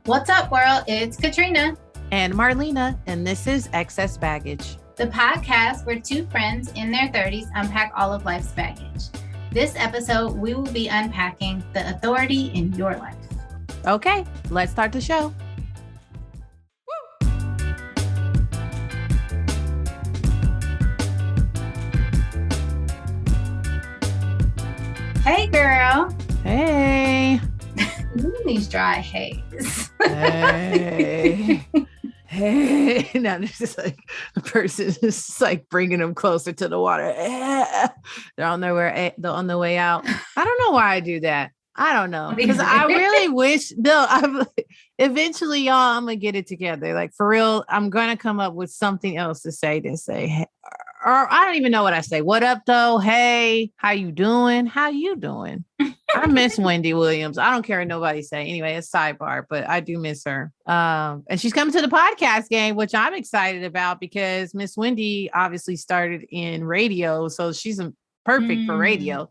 What's up, world? It's Katrina and Marlena, and this is Excess Baggage, the podcast where two friends in their 30s unpack all of life's baggage. This episode, we will be unpacking the authority in your life. Okay, let's start the show. Hey, girl. Hey. These dry haze. Hey. Hey. Now there's just like a person is like bringing them closer to the water. They're on their way out. I don't know why I do that. I don't know, because I really wish. Eventually, y'all, I'm gonna get it together. Like, for real, I'm gonna come up with something else to say than say, hey, or I don't even know what I say. What up, though? Hey, how you doing? How you doing? I miss Wendy Williams. I don't care what nobody say. Anyway, it's sidebar, but I do miss her. And she's coming to the podcast game, which I'm excited about because Miss Wendy obviously started in radio, so she's perfect for radio.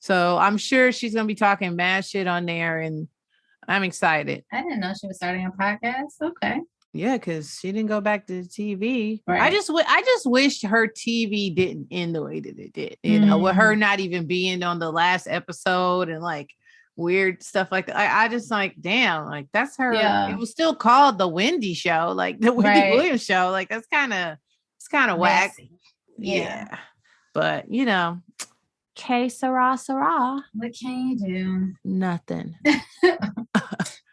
So I'm sure she's going to be talking mad shit on there, and I'm excited. I didn't know she was starting a podcast. Okay. Yeah, because she didn't go back to TV. Right. I just wish her TV didn't end the way that it did. You know, with her not even being on the last episode and like weird stuff like that. I just like, damn, like that's her. Yeah. It was still called the Wendy Show, like the Wendy Williams Show. Like it's kind of whack. Yeah. But you know. Okay, Sarah. What can you do? Nothing.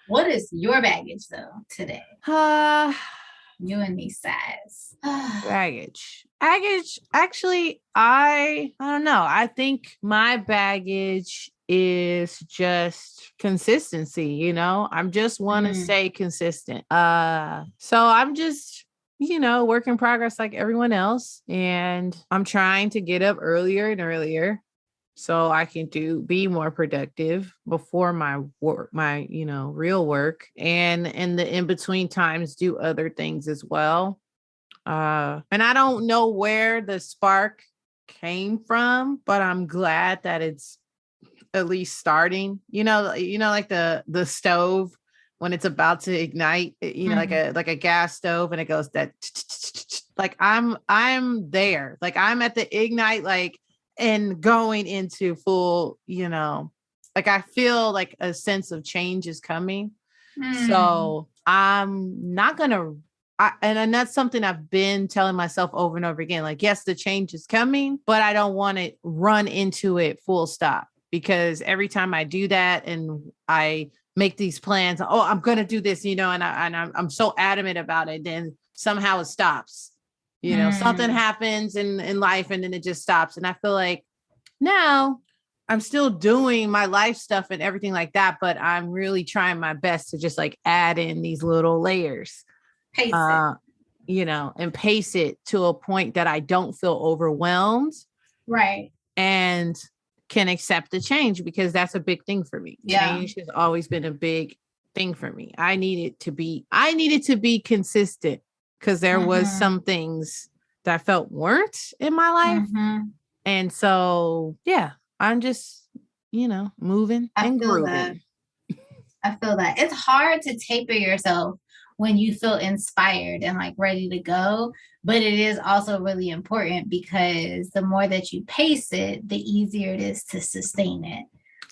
What is your baggage though today? You and me size. Baggage. Actually, I don't know. I think my baggage is just consistency, you know? I just want to stay consistent. So I'm just work in progress like everyone else. And I'm trying to get up earlier and earlier so I can be more productive before my work, my, real work, and in the in-between times do other things as well. And I don't know where the spark came from, but I'm glad that it's at least starting, like the stove when it's about to ignite, like a gas stove, and it goes that like I'm there, like I'm at the ignite, like, and going into full, like I feel like a sense of change is coming. So I'm not gonna, and that's something I've been telling myself over and over again. Like, yes, the change is coming, but I don't want to run into it full stop, because every time I do that and I make these plans, I'm going to do this, and I'm so adamant about it, then somehow it stops. Something happens in life and then it just stops. And I feel like now I'm still doing my life stuff and everything like that, but I'm really trying my best to just like add in these little layers, pace it. And pace it to a point that I don't feel overwhelmed. Right. And can accept the change, because that's a big thing for me. Yeah. Change has always been a big thing for me. I needed to be consistent, because there was some things that I felt weren't in my life. And so, yeah, I'm just, moving and grooving. I feel that. It's hard to taper yourself when you feel inspired and like ready to go. But it is also really important, because the more that you pace it, the easier it is to sustain it.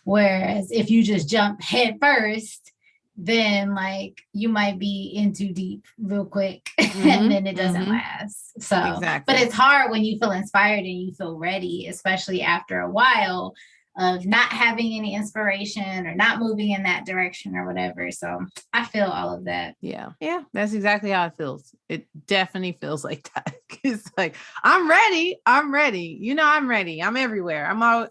Whereas if you just jump head first, then like you might be in too deep real quick and then it doesn't last. So, exactly. But it's hard when you feel inspired and you feel ready, especially after a while of not having any inspiration or not moving in that direction or whatever. So I feel all of that. Yeah, that's exactly how it feels. It definitely feels like that. It's like, I'm ready. I'm ready. I'm everywhere. I'm all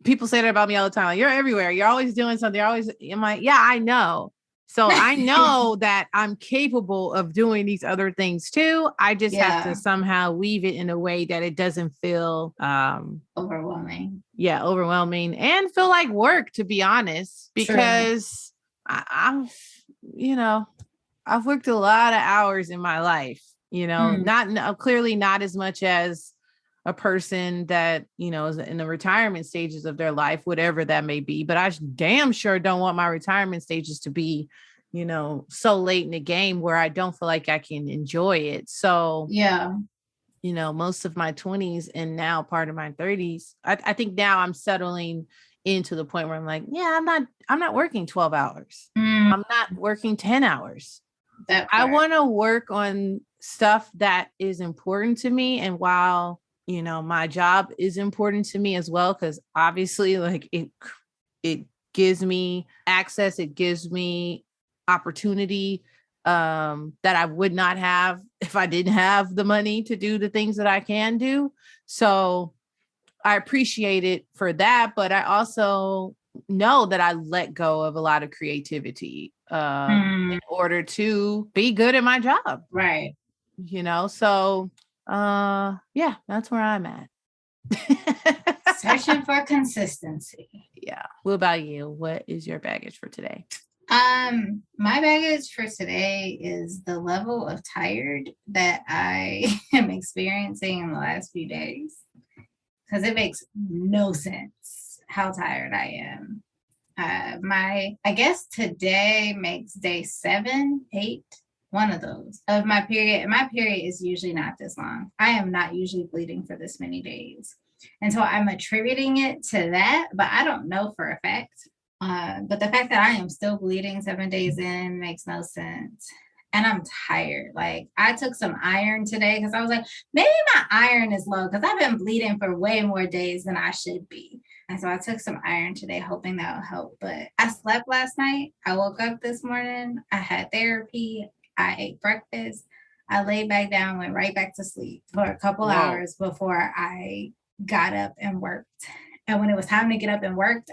people say that about me all the time. Like, you're everywhere. You're always doing something. I'm like, yeah, I know. So I know that I'm capable of doing these other things too. I just have to somehow weave it in a way that it doesn't feel overwhelming. Yeah, overwhelming, and feel like work, to be honest, because I've worked a lot of hours in my life, not clearly not as much as a person that, is in the retirement stages of their life, whatever that may be. But I damn sure don't want my retirement stages to be, so late in the game where I don't feel like I can enjoy it. So, yeah. Most of my 20s and now part of my 30s, I think now I'm settling into the point where I'm like, yeah, I'm not working 12 hours. Mm, I'm not working 10 hours. that I part. want to work on stuff that is important to me. And while, my job is important to me as well, because obviously like it gives me access, it gives me opportunity that I would not have if I didn't have the money to do the things that I can do. So I appreciate it for that, but I also know that I let go of a lot of creativity in order to be good at my job. Right. So yeah, that's where I'm at. Searching for consistency. Yeah. What about you? What is your baggage for today? My baggage for today is the level of tired that I am experiencing in the last few days. Because it makes no sense how tired I am. I guess today makes day 7, 8, one of those of my period. My period is usually not this long. I am not usually bleeding for this many days. And so I'm attributing it to that, but I don't know for a fact. But the fact that I am still bleeding 7 days in makes no sense. And I'm tired. Like I took some iron today because I was like, maybe my iron is low because I've been bleeding for way more days than I should be. And so I took some iron today, hoping that will help. But I slept last night. I woke up this morning. I had therapy. I ate breakfast. I laid back down, went right back to sleep for a couple hours before I got up and worked. And when it was time to get up and work,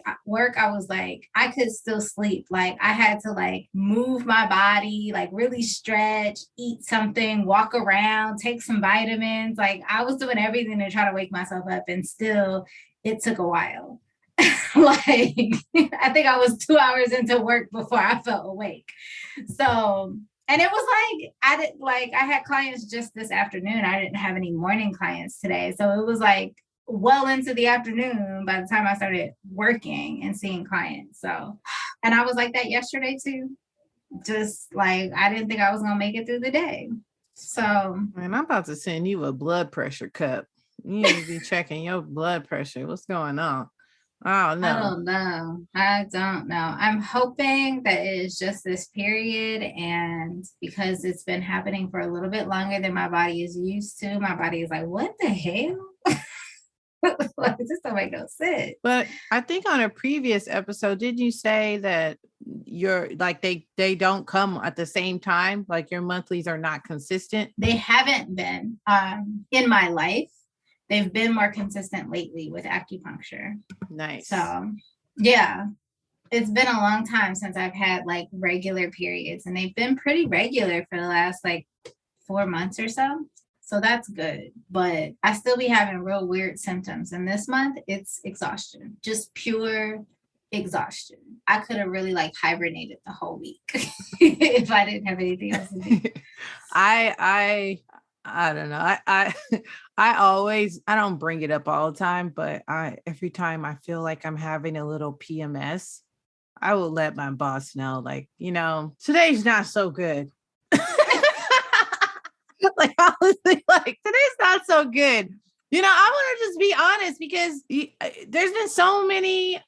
I was like, I could still sleep. Like I had to like move my body, like really stretch, eat something, walk around, take some vitamins. Like I was doing everything to try to wake myself up, and still it took a while. Like I think I was 2 hours into work before I felt awake. So, and it was like I had clients just this afternoon. I didn't have any morning clients today. So it was like well into the afternoon by the time I started working and seeing clients. So, and I was like that yesterday too. Just like I didn't think I was gonna make it through the day. So, man, I'm about to send you a blood pressure cup. You need to be checking your blood pressure. What's going on? Oh no. I don't know. I'm hoping that it is just this period, and because it's been happening for a little bit longer than my body is used to, my body is like, what the hell? Like, this don't make no sense. But I think on a previous episode, did you say that you're like they don't come at the same time? Like your monthlies are not consistent? They haven't been in my life. They've been more consistent lately with acupuncture. Nice. So yeah, it's been a long time since I've had like regular periods, and they've been pretty regular for the last like 4 months or so. So that's good. But I still be having real weird symptoms. And this month it's exhaustion, just pure exhaustion. I could have really like hibernated the whole week if I didn't have anything else to do. I don't know. I don't bring it up all the time, but every time I feel like I'm having a little PMS, I will let my boss know, like, today's not so good. Like honestly, like today's not so good. I want to just be honest, because there's been so many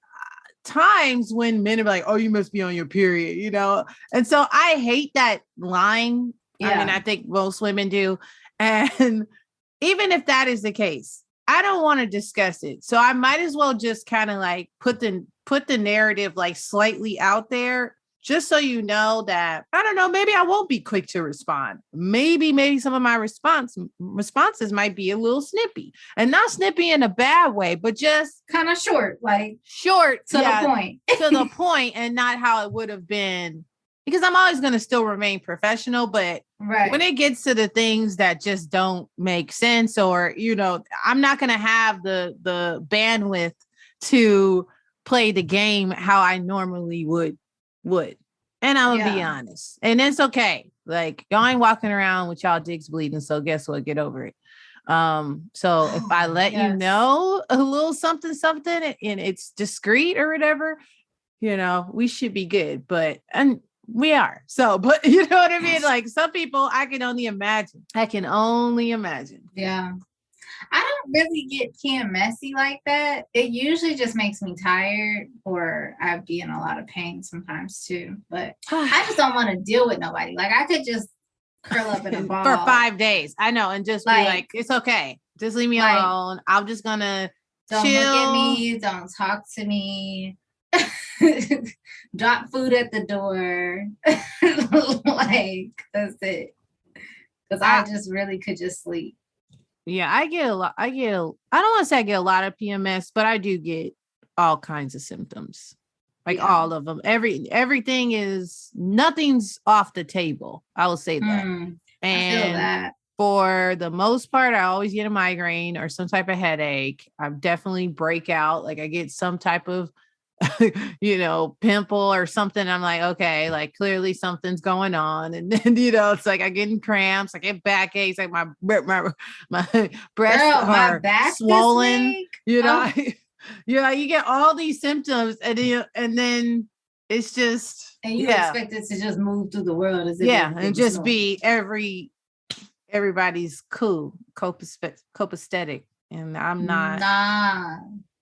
times when men are like, oh, you must be on your period, and so I hate that line. Yeah. I mean, I think most women do. And even if that is the case, I don't want to discuss it. So I might as well just kind of like put the narrative like slightly out there, just so you know that, I don't know, maybe I won't be quick to respond. Maybe some of my responses might be a little snippy, and not snippy in a bad way, but just kind of short to the point. To the point, and not how it would have been, because I'm always going to still remain professional. But when it gets to the things that just don't make sense, or, I'm not going to have the bandwidth to play the game how I normally would. And I'm gonna be honest, and it's okay. Like, y'all ain't walking around with y'all dicks bleeding, so guess what? Get over it. So if I let you know a little something, and it's discreet or whatever, we should be good. But, and we are. So, but you know what I mean? Like some people, I can only imagine. Yeah. I don't really get PMSy like that. It usually just makes me tired, or I'd be in a lot of pain sometimes too. But I just don't want to deal with nobody. Like I could just curl up in a ball for 5 days. I know, and just be like, it's okay. Just leave me alone. I'm just gonna don't chill. Look at me. Don't talk to me. Drop food at the door. Like that's it. Because I just really could just sleep. Yeah, I don't want to say I get a lot of PMS, but I do get all kinds of symptoms. Like all of them. Everything is, nothing's off the table. I will say that. And I feel that. For the most part, I always get a migraine or some type of headache. I definitely break out. Like I get some type of pimple or something. I'm like, okay, like clearly something's going on. And then, it's like I get cramps, I get backaches, like my breasts are swollen, you get all these symptoms and then it's just, and you expect it to just move through the world as if and just be everybody's copacetic. And I'm not.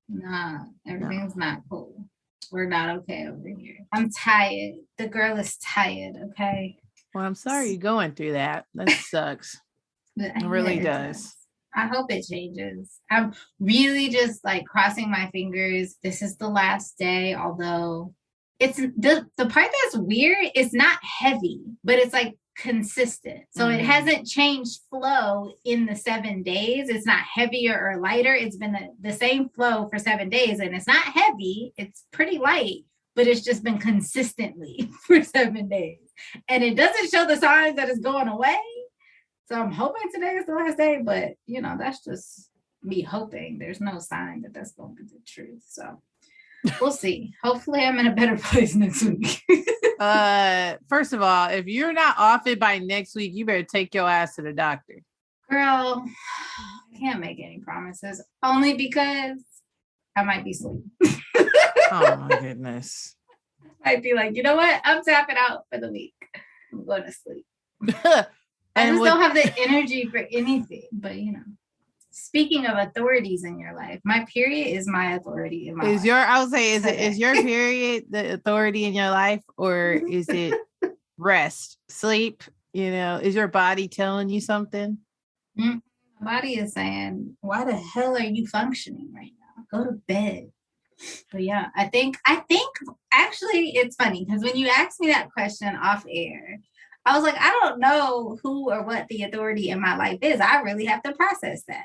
Nah, everything's not cool. We're not okay over here. I'm tired. The girl is tired, okay? Well, I'm sorry you're going through that. That sucks. It really does. I hope it changes. I'm really just like crossing my fingers. This is the last day, although it's the part that's weird, it's not heavy, but it's like consistent. So it hasn't changed flow in the 7 days. It's not heavier or lighter. It's been the same flow for 7 days, and it's not heavy. It's pretty light, but it's just been consistently for 7 days. And it doesn't show the signs that it's going away. So I'm hoping today is the last day, but that's just me hoping. There's no sign that that's going to be the truth. So we'll see. Hopefully I'm in a better place next week. First of all, if you're not off it by next week, you better take your ass to the doctor. Girl, I can't make any promises, only because I might be asleep. Oh my goodness. I'd be like, you know what? I'm tapping out for the week. I'm going to sleep. I just don't have the energy for anything, but speaking of authorities in your life, my period is my authority in my life. Is your period the authority in your life, or is it rest, sleep? Is your body telling you something? My body is saying, why the hell are you functioning right now? Go to bed. But yeah, I think actually it's funny because when you asked me that question off air, I was like, I don't know who or what the authority in my life is. I really have to process that.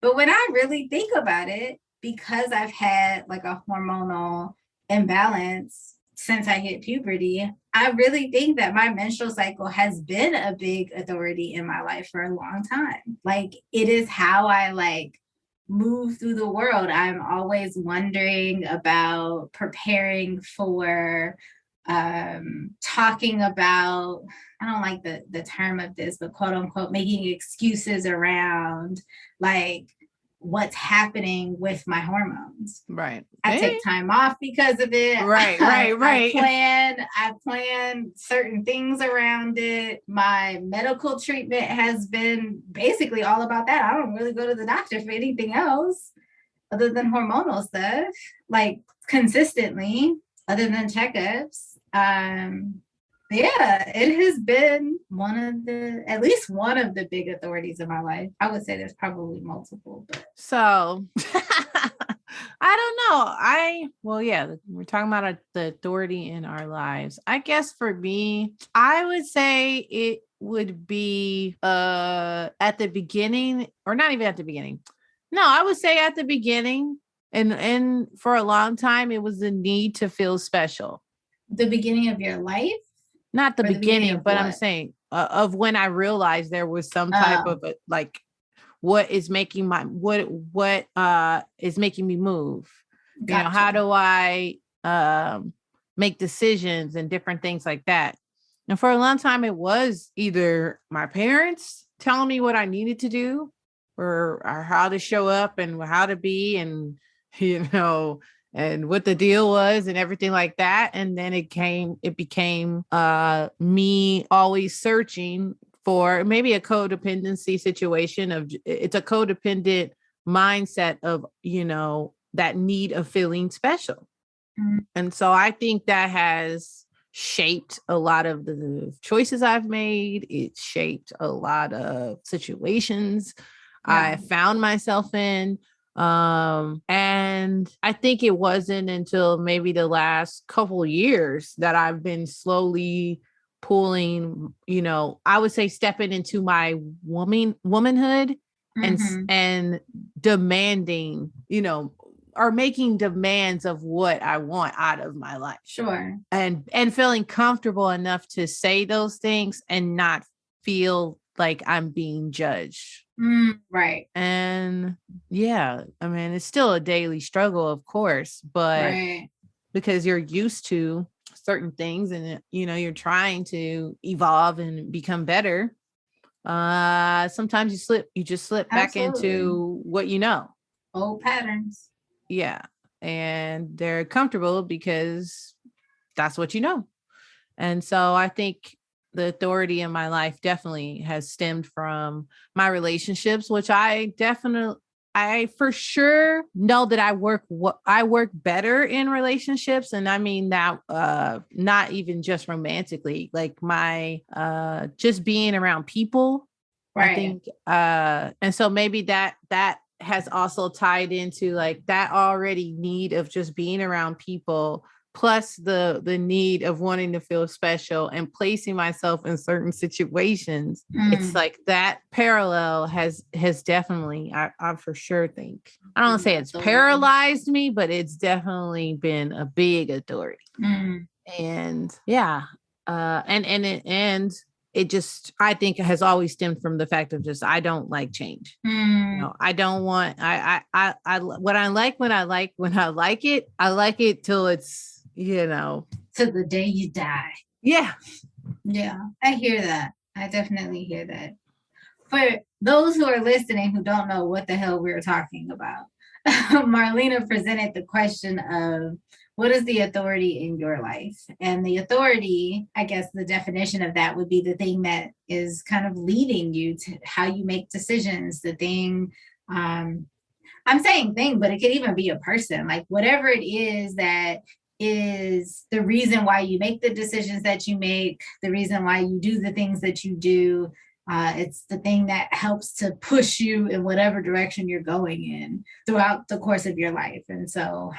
But when I really think about it, because I've had like a hormonal imbalance since I hit puberty, I really think that my menstrual cycle has been a big authority in my life for a long time. Like it is how I move through the world. I'm always wondering about preparing for talking about, I don't like the term of this, but quote unquote, making excuses around like what's happening with my hormones. Right. I take time off because of it. Right. I plan certain things around it. My medical treatment has been basically all about that. I don't really go to the doctor for anything else other than hormonal stuff, like consistently, other than checkups. Yeah, it has been at least one of the big authorities in my life. I would say there's probably multiple, but so I don't know. We're talking about the authority in our lives. I guess for me, I would say it would be at the beginning, or not even at the beginning. No, I would say at the beginning, and for a long time, it was the need to feel special. The beginning of your life? Not the beginning, but I'm saying of when I realized there was some type of what is making is making me move. Gotcha. How do I make decisions and different things like that? And for a long time, it was either my parents telling me what I needed to do or how to show up and how to be, and and what the deal was and everything like that. And then it became me always searching for maybe a codependency situation of it's a codependent mindset of, that need of feeling special. And so I think that has shaped a lot of the choices I've made. It shaped a lot of situations I found myself in. And I think it wasn't until maybe the last couple of years that I've been slowly pulling, I would say stepping into my womanhood and demanding, or making demands of what I want out of my life. Sure. And feeling comfortable enough to say those things and not feel like I'm being judged. Right. And yeah, I mean, it's still a daily struggle, of course, but because you're used to certain things and, you're trying to evolve and become better. Sometimes you just slip back into what old patterns. Yeah. And they're comfortable because that's what you know. And so I think the authority in my life definitely has stemmed from my relationships, which I for sure know that I work better in relationships. And I mean that not even just romantically, like my just being around people. Right. I think and so maybe that has also tied into like that already need of just being around people, plus the need of wanting to feel special and placing myself in certain situations. It's like that parallel has definitely, I for sure think, I don't say it's paralyzed me, but it's definitely been a big authority. And yeah, and it just, I think it has always stemmed from the fact of just, I don't like change. I don't want, what I like when I like it till it's, to the day you die. Yeah. Yeah. I hear that. I definitely hear that. For those who are listening who don't know what the hell we're talking about, Marlena presented the question of what is the authority in your life? And the authority, I guess the definition of that would be the thing that is kind of leading you to how you make decisions, the thing, I'm saying thing, but it could even be a person, like whatever it is that is the reason why you make the decisions that you make, the reason why you do the things that you do. It's the thing that helps to push you in whatever direction you're going in throughout the course of your life. And so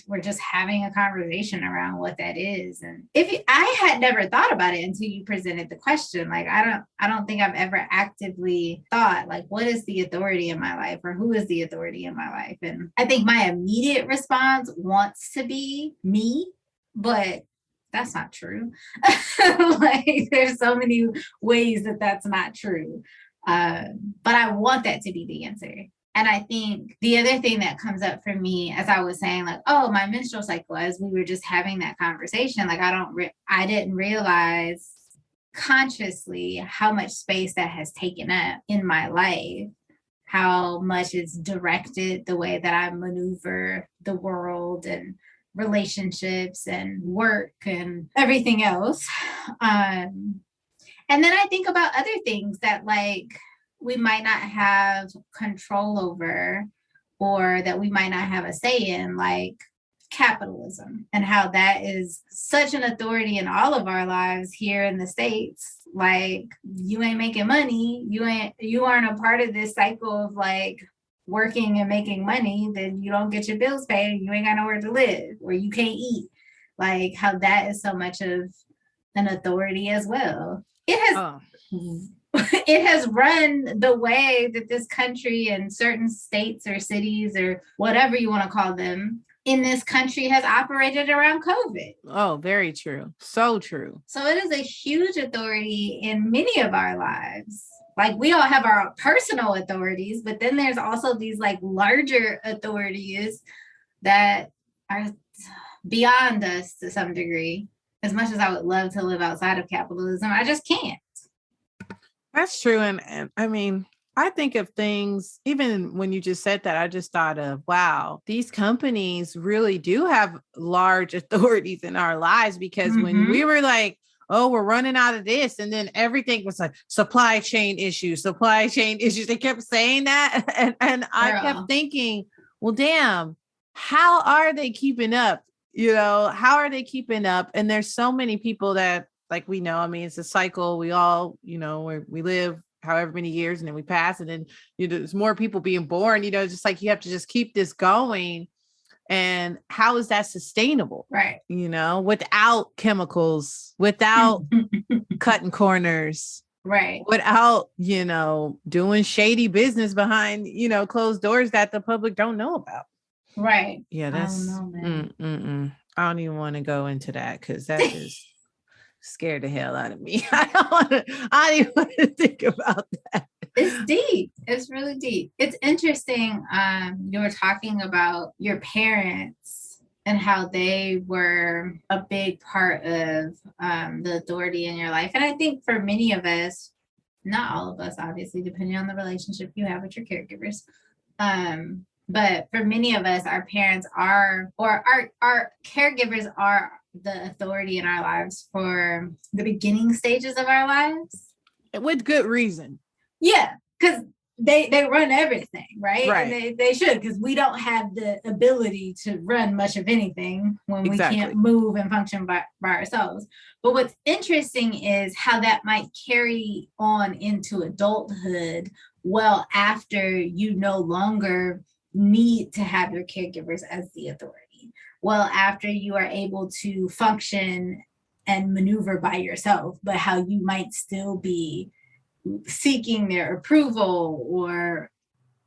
we're just having a conversation around what that is. And I had never thought about it until you presented the question. Like, I don't think I've ever actively thought like, what is the authority in my life, or who is the authority in my life? And I think my immediate response wants to be me, but that's not true. Like there's so many ways that that's not true. But I want that to be the answer. And I think the other thing that comes up for me, as I was saying, like, oh, my menstrual cycle, as we were just having that conversation, like I didn't realize consciously how much space that has taken up in my life, how much it's directed the way that I maneuver the world and relationships and work and everything else. And then I think about other things that like we might not have control over, or that we might not have a say in, like capitalism, and how that is such an authority in all of our lives here in the States. Like, you ain't making money, you aren't a part of this cycle of like working and making money, then you don't get your bills paid and you ain't got nowhere to live, or you can't eat. Like how that is so much of an authority as well. It has run the way that this country and certain states or cities or whatever you want to call them in this country has operated around COVID. Oh, very true. So true. So it is a huge authority in many of our lives. Like we all have our personal authorities, but then there's also these like larger authorities that are beyond us to some degree. As much as I would love to live outside of capitalism, I just can't. That's true. And I mean, I think of things, even when you just said that, I just thought of, wow, these companies really do have large authorities in our lives, because when we were like, oh, we're running out of this, and then everything was like supply chain issues, supply chain issues. They kept saying that. And I kept thinking, well, damn, how are they keeping up? How are they keeping up? And there's so many people that, like, we know, I mean, it's a cycle. We all, we live however many years, and then we pass, and then there's more people being born, just like, you have to just keep this going. And how is that sustainable? Right. Without chemicals, without cutting corners, right, without, doing shady business behind, closed doors that the public don't know about. Right. Yeah, that's, I don't even want to go into that, because that just scared the hell out of me. I don't even want to think about that. It's deep. It's really deep. It's interesting. You were talking about your parents and how they were a big part of the authority in your life. And I think for many of us, not all of us, obviously, depending on the relationship you have with your caregivers. But for many of us, our parents are, or our caregivers are the authority in our lives for the beginning stages of our lives. With good reason. Yeah, because they run everything, right? And they should, because we don't have the ability to run much of anything when we can't move and function by ourselves. But what's interesting is how that might carry on into adulthood well after you no longer need to have your caregivers as the authority. Well, after you are able to function and maneuver by yourself, but how you might still be seeking their approval or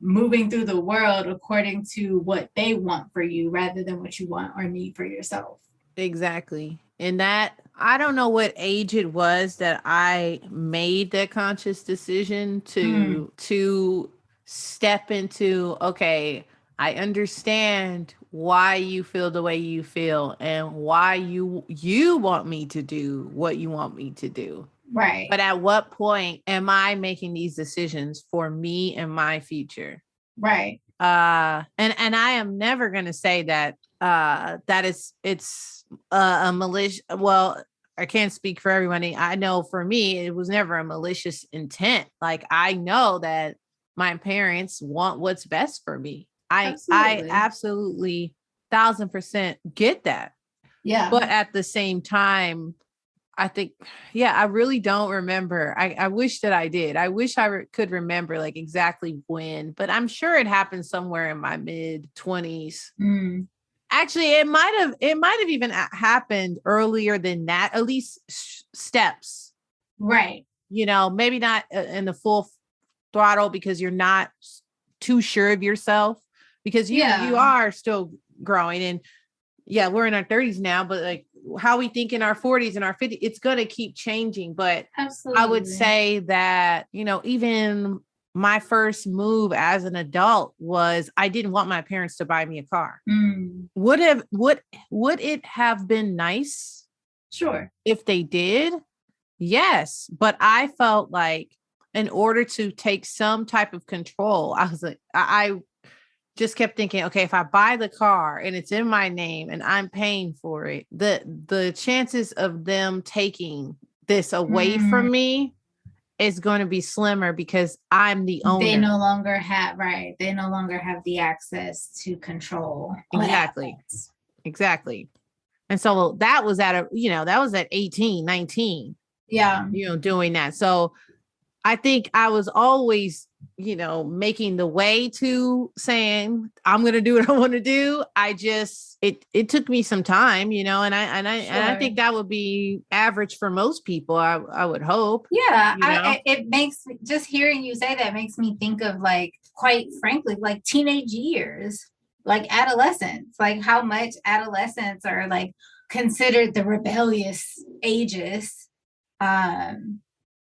moving through the world according to what they want for you rather than what you want or need for yourself. Exactly. And that, I don't know what age it was that I made that conscious decision to step into, okay, I understand why you feel the way you feel and why you want me to do what you want me to do. Right. But at what point am I making these decisions for me and my future? Right. And I am never going to say that it's a malicious. Well, I can't speak for everybody. I know for me, it was never a malicious intent. Like, I know that my parents want what's best for me. I absolutely 1,000% get that. Yeah. But at the same time, I think, I really don't remember. I wish that I did. I wish I could remember like exactly when, but I'm sure it happened somewhere in my mid 20s. Actually, it might have even happened earlier than that, at least steps. Right. Maybe not in the full throttle, because you're not too sure of yourself, because you are still growing. And we're in our 30s now, but like how we think in our 40s and our 50s, it's going to keep changing. But absolutely, I would say that, even my first move as an adult was, I didn't want my parents to buy me a car. Would it have been nice? Sure. If they did? Yes. But I felt like in order to take some type of control, I was like, I just kept thinking, okay, if I buy the car and it's in my name and I'm paying for it, the chances of them taking this away from me is going to be slimmer, because I'm the owner. They no longer have the access to control. Exactly. And so that was at 18, 19. Yeah. Doing that. So I think I was always, making the way to saying, I'm going to do what I want to do. It took me some time, and I think that would be average for most people. I would hope. Yeah. It makes, just hearing you say that makes me think of, like, quite frankly, like teenage years, like adolescence, like how much adolescents are like considered the rebellious ages.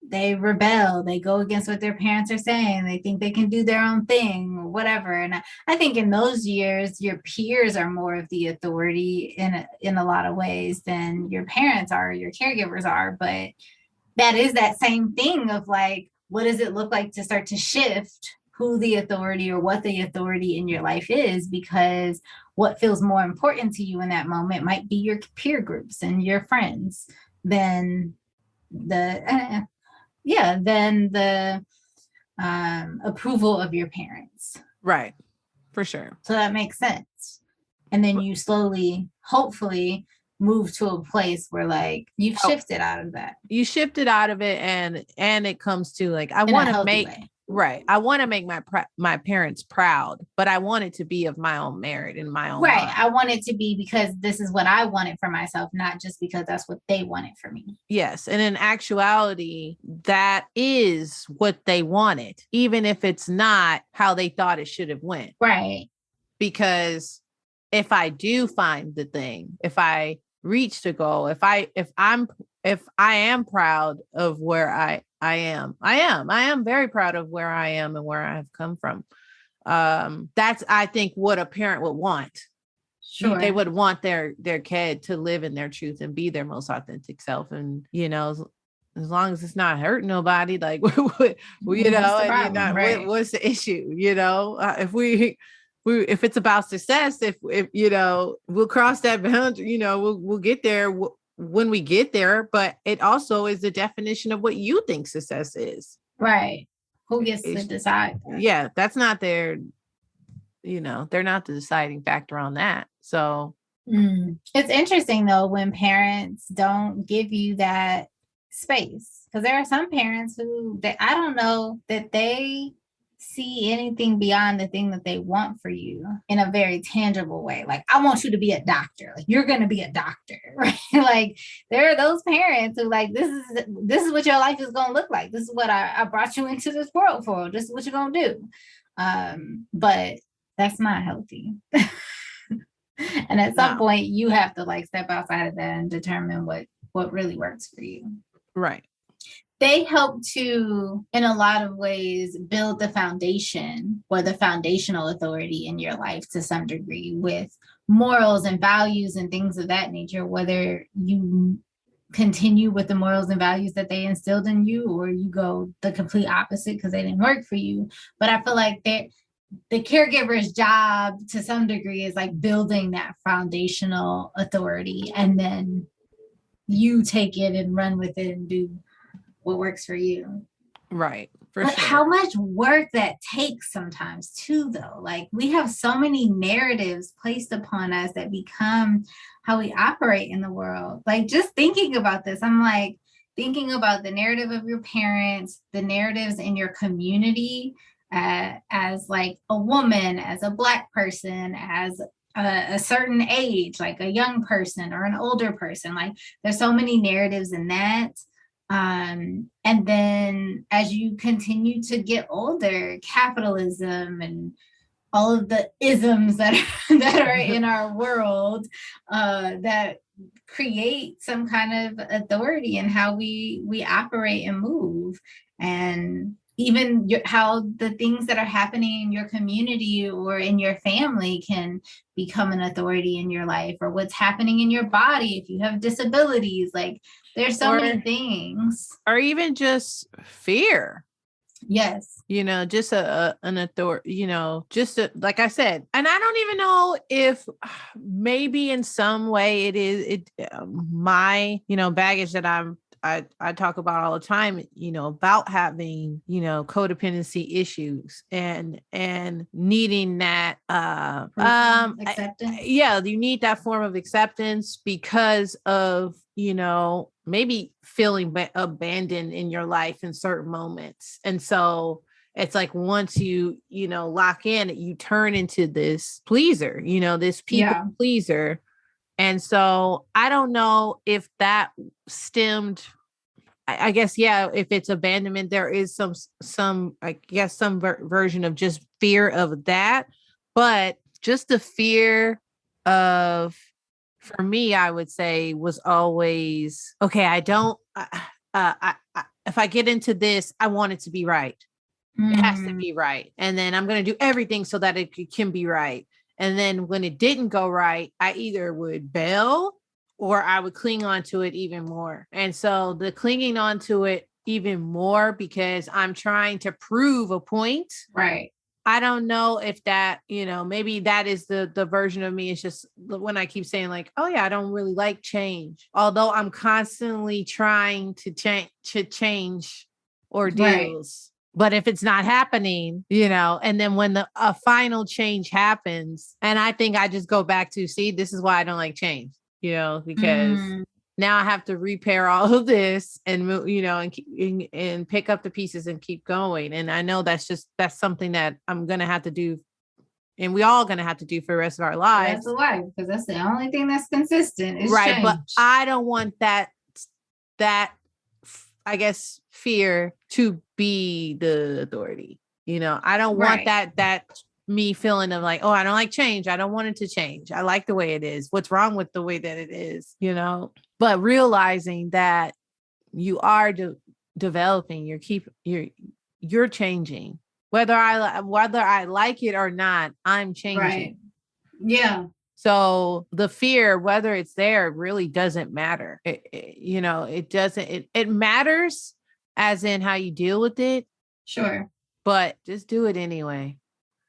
They rebel, they go against what their parents are saying, they think they can do their own thing or whatever. And I think in those years, your peers are more of the authority in a lot of ways than your parents are, your caregivers are. But that is that same thing of like, what does it look like to start to shift who the authority or what the authority in your life is? Because what feels more important to you in that moment might be your peer groups and your friends than the approval of your parents. Right. For sure. So that makes sense. And then you slowly, hopefully, move to a place where like you've shifted out of that. You shifted out of it, and it comes to like, I want to make way. Right. I want to make my parents proud, but I want it to be of my own merit and my own right. mind. I want it to be because this is what I wanted for myself, not just because that's what they wanted for me. Yes. And in actuality, that is what they wanted, even if it's not how they thought it should have went. Right. Because if I do find the thing, if I reach the goal, if I am proud of where I am very proud of where I am and where I have come from. That's, I think, what a parent would want. Sure. They would want their kid to live in their truth and be their most authentic self. And, you know, as long as it's not hurting nobody, like, you know, and you're not, right. What's the issue? You know, if it's about success, if you know, we'll cross that boundary, you know, we'll get there when we get there, but it also is the definition of what you think success is. Right. Who gets to decide? Yeah, that's not their, you know, they're not the deciding factor on that. So it's interesting though, when parents don't give you that space, because there are some parents who I don't know that they see anything beyond the thing that they want for you in a very tangible way. Like, I want you to be a doctor. Like, you're going to be a doctor, right? Like, there are those parents who like, this is what your life is going to look like. This is what I brought you into this world for. This is what you're going to do. But that's not healthy. And at some point you have to like step outside of that and determine what really works for you. Right. They help to, in a lot of ways, build the foundation or the foundational authority in your life to some degree with morals and values and things of that nature, whether you continue with the morals and values that they instilled in you or you go the complete opposite because they didn't work for you. But I feel like the caregiver's job to some degree is like building that foundational authority, and then you take it and run with it and do what works for you. Right. For but sure. How much work that takes sometimes too, though. Like, we have so many narratives placed upon us that become how we operate in the world. Like, just thinking about this, I'm like thinking about the narrative of your parents, the narratives in your community, as like a woman, as a Black person, as a certain age, like a young person or an older person. Like, there's so many narratives in that. And then as you continue to get older, capitalism and all of the isms that are in our world that create some kind of authority in how we operate and move. And even how the things that are happening in your community or in your family can become an authority in your life, or what's happening in your body if you have disabilities. Like, there's so many things. Or even just fear. Yes. You know, just an authority, you know, like I said, and I don't even know if maybe in some way my, you know, baggage that I talk about all the time, you know, about having, you know, codependency issues and needing that acceptance. You need that form of acceptance because of, you know, maybe feeling abandoned in your life in certain moments. And so it's like, once you know, lock in, you turn into this pleaser, you know, this people pleaser. And so I don't know if that stemmed, I guess, if it's abandonment, there is some I guess, some version of just fear of that. But just the fear of, for me, I would say, was always, okay, I don't, if I get into this, I want it to be right. It has to be right. And then I'm going to do everything so that it can be right. And then when it didn't go right, I either would bail or I would cling on to it even more. And so the clinging on to it even more because I'm trying to prove a point. Right. I don't know if that, maybe that is the version of me. It's just when I keep saying like, oh yeah, I don't really like change. Although I'm constantly trying to change ordeals. But if it's not happening, and then when a final change happens, and I think I just go back to, see, this is why I don't like change, because now I have to repair all of this and move, and pick up the pieces and keep going. And I know that's something that I'm going to have to do. And we all going to have to do for the rest of our lives. That's life, because that's the only thing that's consistent is right. change. But I don't want that, I guess, fear to be the authority. I don't want that me feeling of like, oh, I don't like change. I don't want it to change. I like the way it is. What's wrong with the way that it is, but realizing that you are developing, you're changing, whether I like it or not, I'm changing. Right. Yeah. So the fear, whether it's there, really doesn't matter. It doesn't, it matters as in how you deal with it. Sure. But just do it anyway.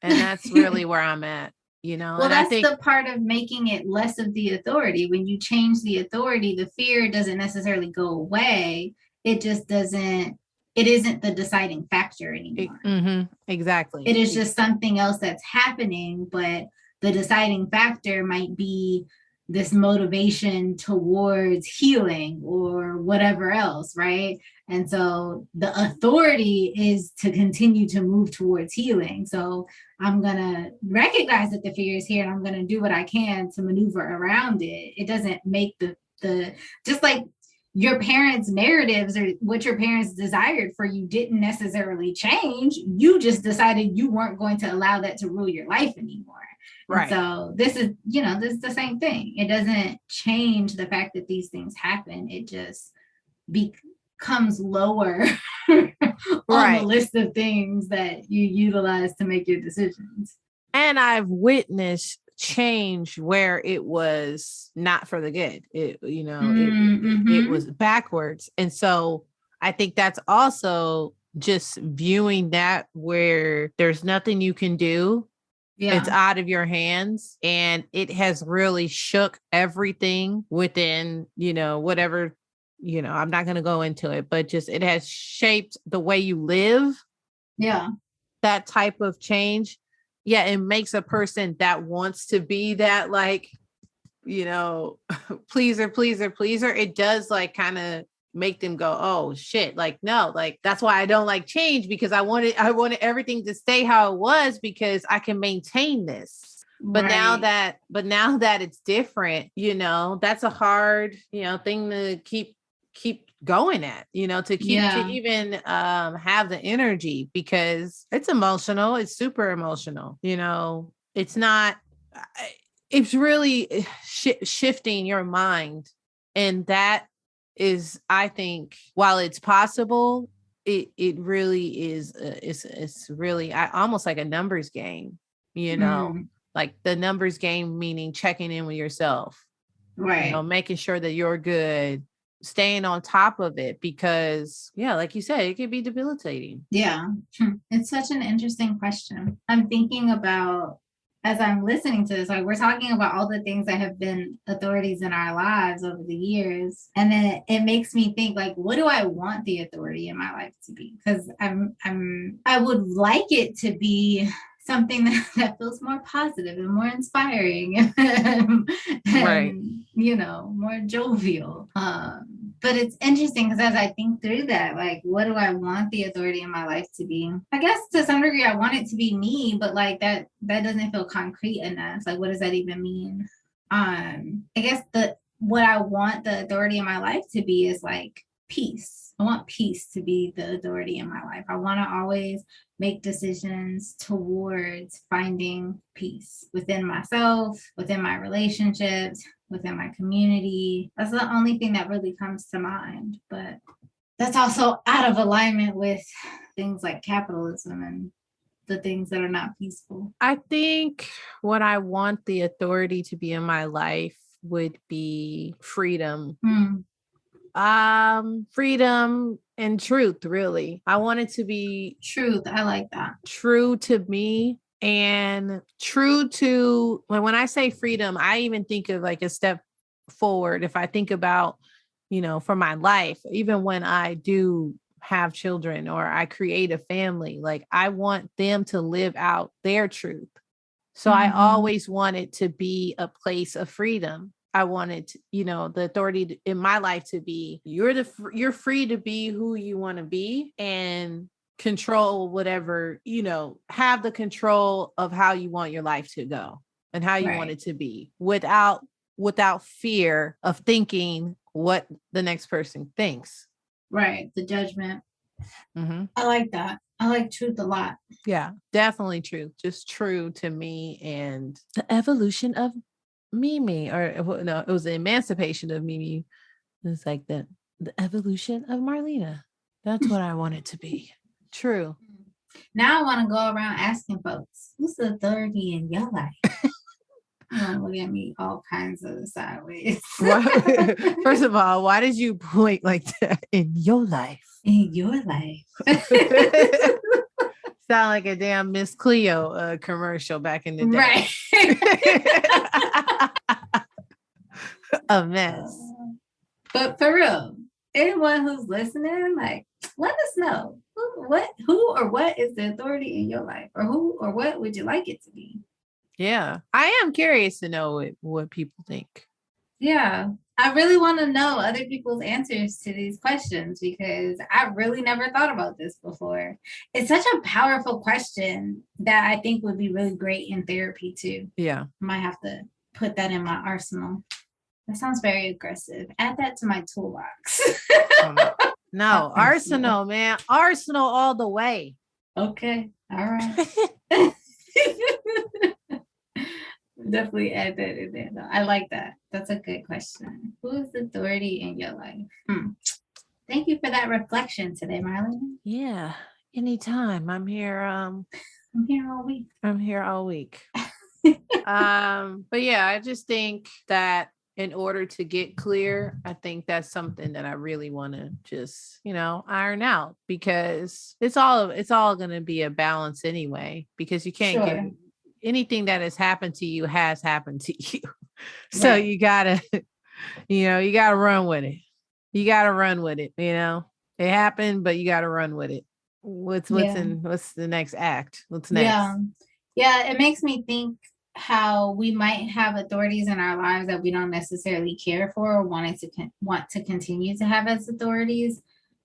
And that's really where I'm at, Well, that's the part of making it less of the authority. When you change the authority, the fear doesn't necessarily go away. It just doesn't, it isn't the deciding factor anymore. Exactly. It is just something else that's happening, but the deciding factor might be this motivation towards healing or whatever else, right? And so the authority is to continue to move towards healing. So I'm going to recognize that the fear is here and I'm going to do what I can to maneuver around it. It doesn't make the just like your parents' narratives or what your parents desired for you didn't necessarily change. You just decided you weren't going to allow that to rule your life anymore. Right. And so this is the same thing. It doesn't change the fact that these things happen. It just becomes lower on the list of things that you utilize to make your decisions. And I've witnessed change where it was not for the good. It was backwards. And so I think that's also just viewing that where there's nothing you can do. Yeah. It's out of your hands, and it has really shook everything within, whatever, I'm not going to go into it, but just it has shaped the way you live. Yeah. That type of change. Yeah. It makes a person that wants to be that, like, pleaser. It does like kind of make them go, oh shit, like, no, like, that's why I don't like change, because I wanted everything to stay how it was because I can maintain this. But now that it's different, that's a hard, thing to keep going at, to keep to even have the energy, because it's emotional. It's super emotional. It's not, it's really shifting your mind. And that is, I think, while it's possible, it really is, it's really almost like a numbers game, like the numbers game, meaning checking in with yourself, right? Making sure that you're good, staying on top of it, because like you said, it can be debilitating. Yeah. It's such an interesting question. I'm thinking about, as I'm listening to this, like, we're talking about all the things that have been authorities in our lives over the years. And then it makes me think, like, what do I want the authority in my life to be? Because I would like it to be something that feels more positive and more inspiring and more jovial. But it's interesting because as I think through that, like, what do I want the authority in my life to be? I guess to some degree I want it to be me, but like that doesn't feel concrete enough. Like, what does that even mean? I guess what I want the authority in my life to be is like peace. I want peace to be the authority in my life. I want to always make decisions towards finding peace within myself, within my relationships, within my community. That's the only thing that really comes to mind. But that's also out of alignment with things like capitalism and the things that are not peaceful. I think what I want the authority to be in my life would be freedom. Freedom and truth, really. I want it to be Truth. I like that. true to me and true to when I say freedom, I even think of like a step forward. If I think about, for my life, even when I do have children or I create a family, like I want them to live out their truth. So I always want it to be a place of freedom. I wanted, the authority in my life to be, you're free to be who you want to be and control whatever, have the control of how you want your life to go and how you want it to be without fear of thinking what the next person thinks. Right. The judgment. I like that. I like truth a lot. Yeah, definitely truth. Just true to me and the evolution of Mimi, or no, it was the emancipation of Mimi. It's like the evolution of Marlena. That's what I want it to be. True. Now I want to go around asking folks, who's the authority in your life? Look at me all kinds of sideways. First of all, why did you point like that in your life? In your life. Sound like a damn Miss Cleo commercial back in the day. Right. A mess. But for real, anyone who's listening, like, let us know who or what is the authority in your life, or who or what would you like it to be? Yeah, I am curious to know what people think. Yeah, I really want to know other people's answers to these questions because I really never thought about this before. It's such a powerful question that I think would be really great in therapy too. Yeah. I might have to put that in my arsenal. That sounds very aggressive. Add that to my toolbox. No, arsenal, man. Arsenal all the way. Okay. All right. Definitely add that in there. Though. I like that. That's a good question. Who is the authority in your life? Thank you for that reflection today, Marlene. Yeah. Anytime. I'm here. I'm here all week. I'm here all week. But yeah, I just think that in order to get clear, I think that's something that I really want to just, iron out because it's all going to be a balance anyway, because you can't get anything that has happened to you has happened to you. So right. You gotta run with it. You gotta run with it. It happened, but you gotta run with it. What's the next act? What's next? Yeah. It makes me think how we might have authorities in our lives that we don't necessarily care for or want to continue to have as authorities,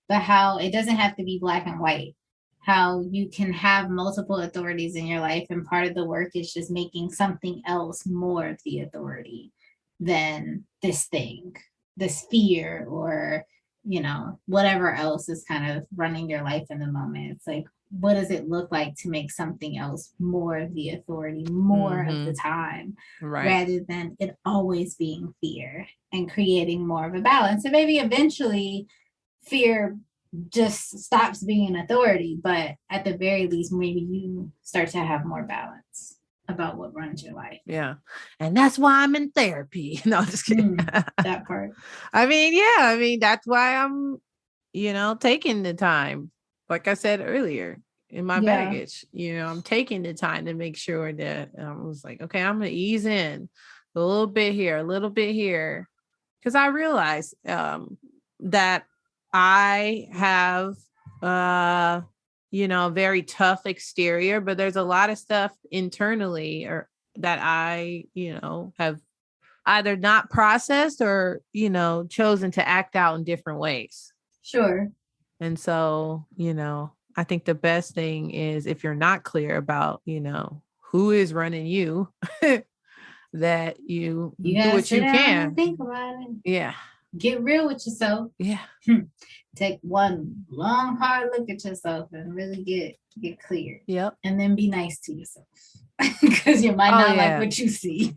but how it doesn't have to be black and white. How you can have multiple authorities in your life, and part of the work is just making something else more of the authority than this thing, this fear, or whatever else is kind of running your life in the moment. It's like, what does it look like to make something else more of the authority more of the time, rather than it always being fear, and creating more of a balance? And maybe eventually fear just stops being an authority, but at the very least, maybe you start to have more balance about what runs your life. Yeah. And that's why I'm in therapy. No, just kidding. That part. That's why I'm, taking the time. Like I said earlier, in my baggage, I'm taking the time to make sure that I was like, okay, I'm going to ease in a little bit here, a little bit here. Because I realized that I have, a very tough exterior, but there's a lot of stuff internally or that I, have either not processed or, chosen to act out in different ways. Sure. And so, I think the best thing is if you're not clear about, who is running you, that you do what you can. Think about it. Yeah. Get real with yourself. Yeah. Take one long, hard look at yourself and really get clear. Yep. And then be nice to yourself because you might not like what you see.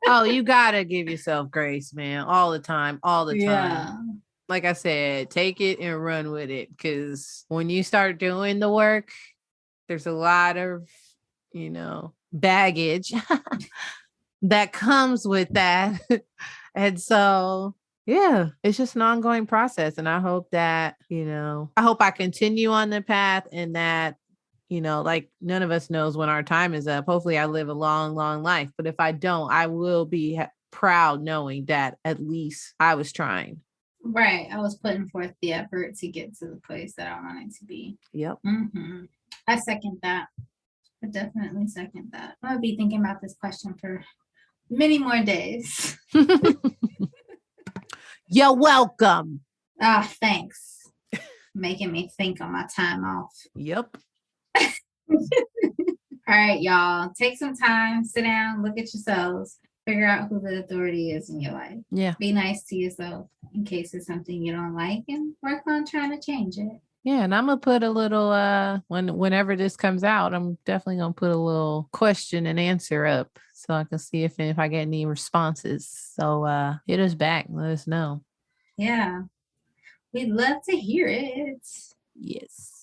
You gotta give yourself grace, man, all the time. Yeah. Like I said, take it and run with it, because when you start doing the work, there's a lot of, baggage that comes with that. And so, Yeah, it's just an ongoing process. And I hope that, I hope I continue on the path and that, like none of us knows when our time is up. Hopefully I live a long, long life. But if I don't, I will be proud knowing that at least I was trying. Right. I was putting forth the effort to get to the place that I wanted to be. Yep. I second that. I definitely second that. I'm gonna be thinking about this question for many more days. You're welcome. Thanks. Making me think on my time off. Yep. All right, y'all. Take some time, sit down, look at yourselves, figure out who the authority is in your life. Yeah. Be nice to yourself in case it's something you don't like and work on trying to change it. Yeah, and I'm gonna put a little whenever this comes out, I'm definitely gonna put a little question and answer up so I can see if I get any responses. So hit us back, let us know. Yeah. We'd love to hear it. Yes.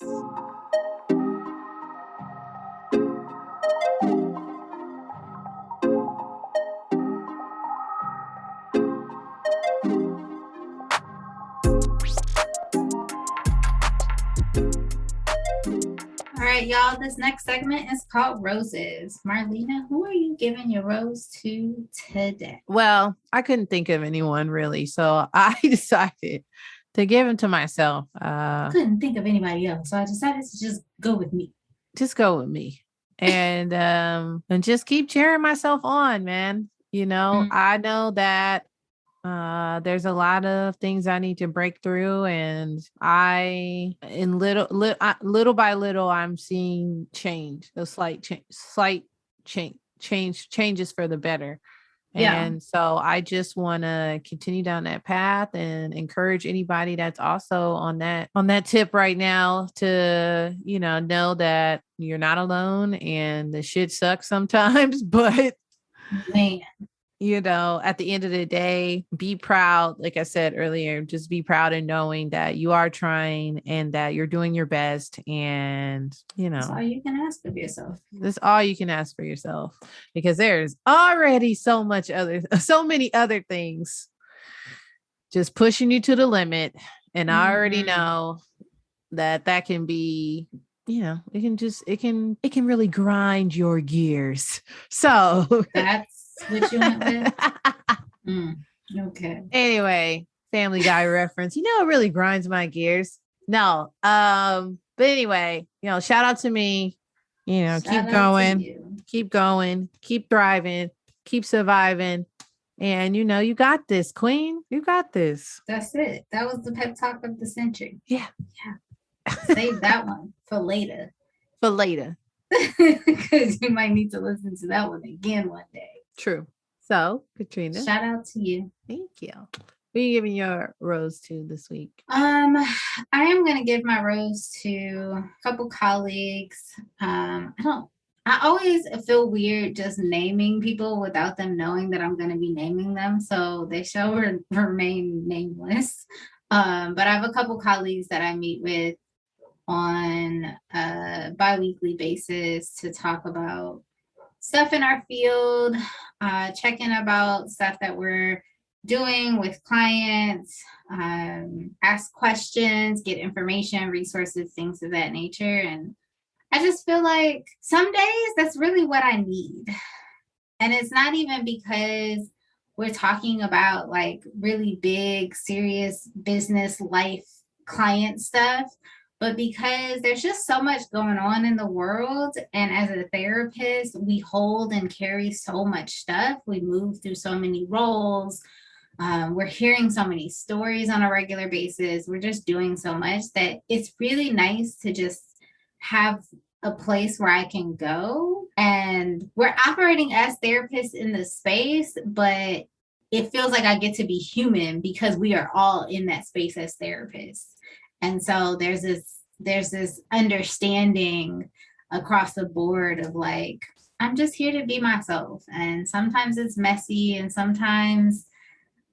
All right, y'all. This next segment is called Roses. Marlena, who are you giving your rose to today? Well, I couldn't think of anyone really, so I decided to give him to myself. Couldn't think of anybody else, so I decided to just go with me. Just go with me, and just keep cheering myself on, man. I know that there's a lot of things I need to break through, and little by little, I'm seeing change, a slight changes for the better. Yeah. And so I just want to continue down that path and encourage anybody that's also on that tip right now to, know that you're not alone and the shit sucks sometimes, but man, at the end of the day, be proud. Like I said earlier, just be proud in knowing that you are trying and that you're doing your best. And, that's all you can ask of yourself. That's all you can ask for yourself, because there's already so many other things just pushing you to the limit. And I already know that can be, it can really grind your gears. So that's what you went with? Okay. Anyway, Family Guy reference. It really grinds my gears. No. But anyway, shout out to me. Keep going, keep thriving, keep surviving. And you got this, queen. You got this. That's it. That was the pep talk of the century. Yeah. Save that one for later. Because you might need to listen to that one again one day. True. So, Katrina, shout out to you. Thank you. Who are you giving your rose to this week? I am going to give my rose to a couple colleagues. I always feel weird just naming people without them knowing that I'm going to be naming them, so they shall remain nameless. But I have a couple colleagues that I meet with on a bi-weekly basis to talk about stuff in our field, check in about stuff that we're doing with clients, ask questions, get information, resources, things of that nature. And I just feel like some days that's really what I need. And it's not even because we're talking about like really big, serious business life client stuff, but because there's just so much going on in the world. And as a therapist, we hold and carry so much stuff. We move through so many roles. We're hearing so many stories on a regular basis. We're just doing so much that it's really nice to just have a place where I can go. And we're operating as therapists in the space, but it feels like I get to be human because we are all in that space as therapists. And so there's this understanding across the board of like, I'm just here to be myself. And sometimes it's messy, and sometimes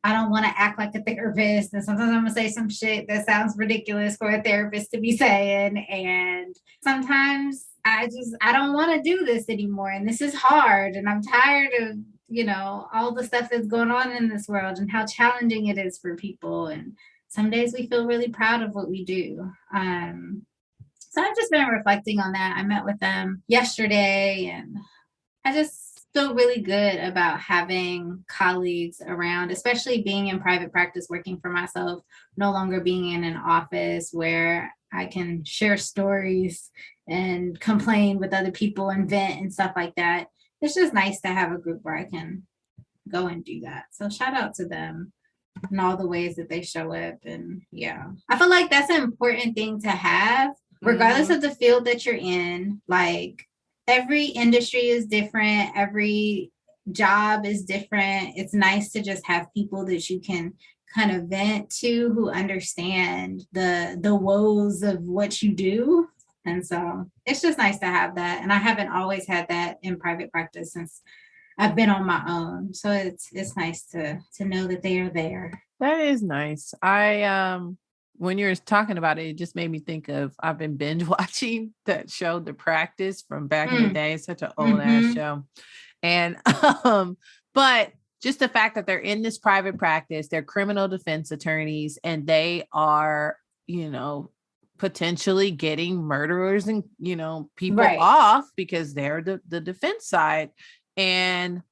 I don't want to act like a therapist. And sometimes I'm going to say some shit that sounds ridiculous for a therapist to be saying. And sometimes I don't want to do this anymore. And this is hard. And I'm tired of all the stuff that's going on in this world and how challenging it is for people. And some days we feel really proud of what we do. So I've just been reflecting on that. I met with them yesterday, and I just feel really good about having colleagues around, especially being in private practice, working for myself, no longer being in an office where I can share stories and complain with other people and vent and stuff like that. It's just nice to have a group where I can go and do that. So shout out to them and all the ways that they show up. And yeah, I feel like that's an important thing to have, regardless of the field that you're in. Like, every industry is different. Every job is different. It's nice to just have people that you can kind of vent to, who understand the woes of what you do. And so it's just nice to have that. And I haven't always had that in private practice since I've been on my own. So it's nice to know that they are there. That is nice. When you were talking about it, it just made me think of, I've been binge watching that show, The Practice, from back in the day. Such an old ass show. And, but just the fact that they're in this private practice, they're criminal defense attorneys, and they are, potentially getting murderers and, people off because they're the defense side. And,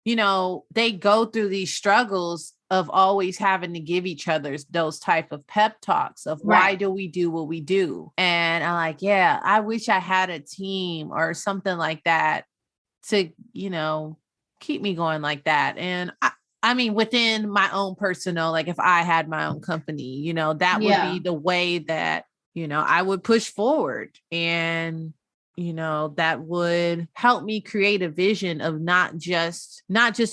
they go through these struggles of always having to give each other those type of pep talks of why do we do what we do? And I'm like, yeah, I wish I had a team or something like that to, keep me going like that. And I mean, within my own personal, like if I had my own company, that would be the way that, I would push forward. And that would help me create a vision of not just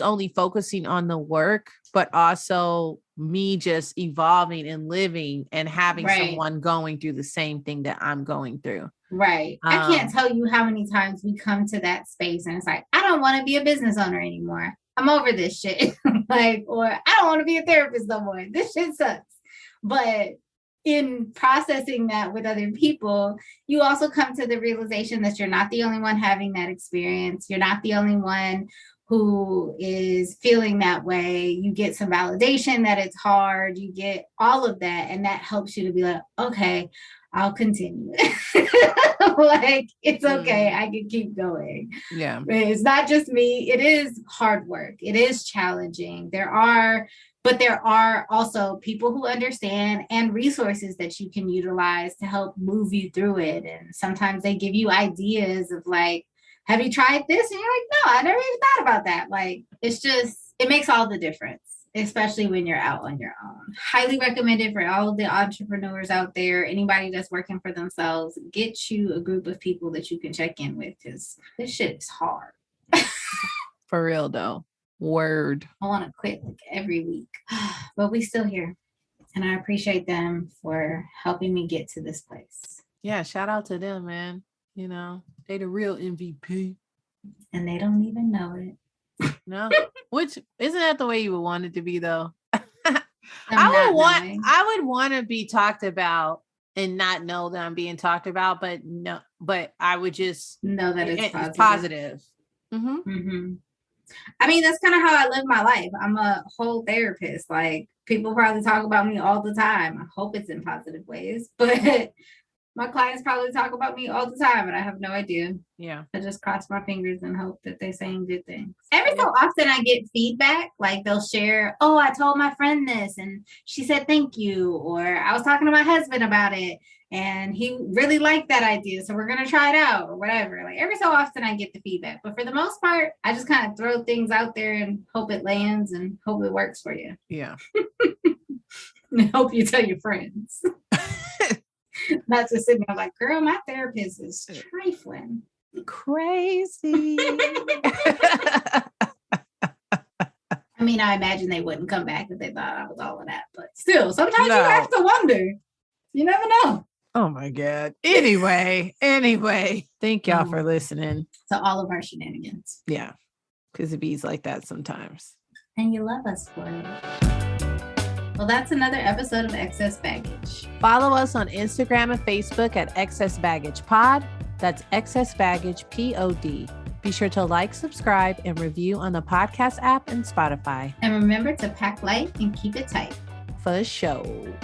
only focusing on the work, but also me just evolving and living and having someone going through the same thing that I'm going through. Right. I can't tell you how many times we come to that space and it's like, I don't want to be a business owner anymore. I'm over this shit. Or I don't want to be a therapist no more. This shit sucks. But in processing that with other people, you also come to the realization that you're not the only one having that experience. You're not the only one who is feeling that way. You get some validation that it's hard. You get all of that. And that helps you to be like, okay, I'll continue. Like, it's okay. I can keep going. Yeah. It's not just me. It is hard work. It is challenging. But there are also people who understand and resources that you can utilize to help move you through it. And sometimes they give you ideas of like, have you tried this? And you're like, no, I never even thought about that. Like, it makes all the difference, especially when you're out on your own. Highly recommended for all of the entrepreneurs out there, anybody that's working for themselves, get you a group of people that you can check in with, because this shit is hard. For real though. Word. I want to quit like every week, but we still here. And I appreciate them for helping me get to this place. Yeah, shout out to them, man. They the real MVP. And they don't even know it. No, which isn't that the way you would want it to be though? I would want to be talked about and not know that I'm being talked about, but I would just know that it's positive. Mm-hmm. Mm-hmm. I mean, that's kind of how I live my life. I'm a whole therapist. Like, people probably talk about me all the time. I hope it's in positive ways, but my clients probably talk about me all the time and I have no idea. Yeah. I just cross my fingers and hope that they're saying good things. Every so often I get feedback, like they'll share, oh, I told my friend this and she said thank you, or I was talking to my husband about it and he really liked that idea, so we're going to try it out, or whatever. Like, every so often I get the feedback, but for the most part, I just kind of throw things out there and hope it lands and hope it works for you. Yeah. And hope you tell your friends. Not just sitting there like, girl, my therapist is trifling. Crazy. I mean, I imagine they wouldn't come back if they thought I was all of that, but still, sometimes you have to wonder. You never know. Oh my God. Anyway, thank y'all for listening to all of our shenanigans. Yeah, because it bees like that sometimes. And you love us for it. Well, that's another episode of Excess Baggage. Follow us on Instagram and Facebook at Excess Baggage Pod. That's Excess Baggage POD. Be sure to like, subscribe, and review on the podcast app and Spotify. And remember to pack light and keep it tight. For show.